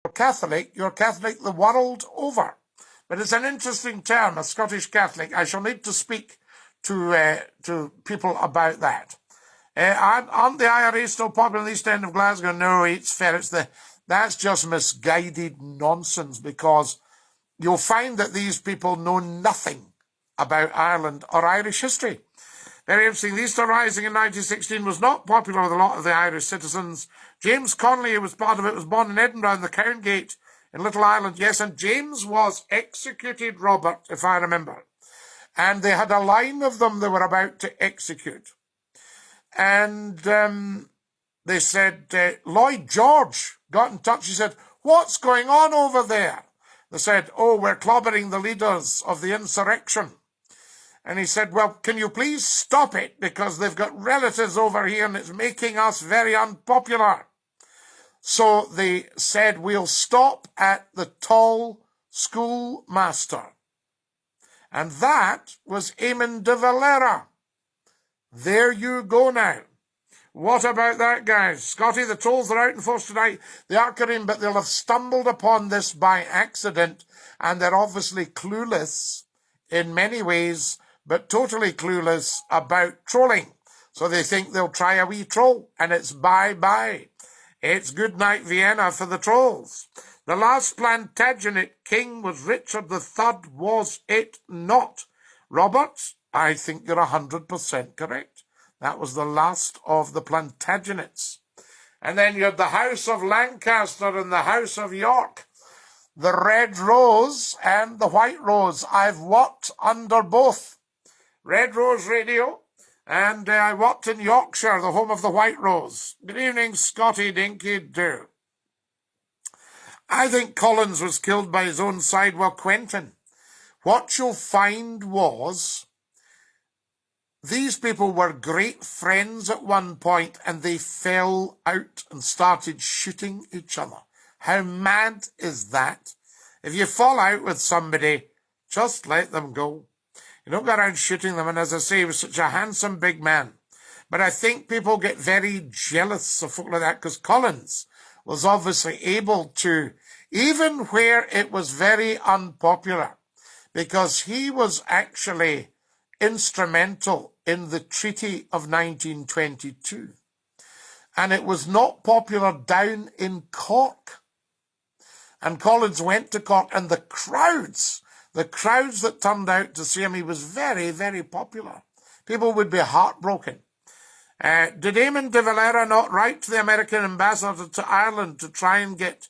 Catholic, you're Catholic the world over. But it's an interesting term, a Scottish Catholic. I shall need to speak to people about that. Aren't the IRA still popular in the East End of Glasgow? No, it's fair. That's just misguided nonsense, because you'll find that these people know nothing about Ireland or Irish history. Very interesting. The Easter Rising in 1916 was not popular with a lot of the Irish citizens. James Connolly, who was part of it, was born in Edinburgh in the Cowngate in Little Ireland. Yes, and James was executed, Robert, if I remember. And they had a line of them they were about to execute. And they said, Lloyd George got in touch. He said, "What's going on over there?" They said, "Oh, we're clobbering the leaders of the insurrection." And he said, "Well, can you please stop it, because they've got relatives over here and it's making us very unpopular." So they said, "We'll stop at the tall schoolmaster." And that was Eamon de Valera. There you go now. What about that, guys? Scottie, the trolls are out in force tonight. They are Kareem, but they'll have stumbled upon this by accident, and they're obviously clueless in many ways, but totally clueless about trolling. So they think they'll try a wee troll, and it's bye-bye. It's good night Vienna for the trolls. The last Plantagenet king was Richard III, was it not? Robert, I think you're 100% correct. That was the last of the Plantagenets. And then you had the House of Lancaster and the House of York, the Red Rose and the White Rose. I've worked under both. Red Rose Radio, and I worked in Yorkshire, the home of the White Rose. Good evening, Scottie Dinky-Doo. I think Collins was killed by his own side. Well, Quentin, what you'll find was these people were great friends at one point, and they fell out and started shooting each other. How mad is that? If you fall out with somebody, just let them go. You don't go around shooting them. And as I say, he was such a handsome big man. But I think people get very jealous of folk like that, because Collins was obviously able to, even where it was very unpopular, because he was actually instrumental in the Treaty of 1922. And it was not popular down in Cork. And Collins went to Cork, and the crowds that turned out to see him, he was very, very popular. People would be heartbroken. Did Eamon de Valera not write to the American ambassador to Ireland to try and get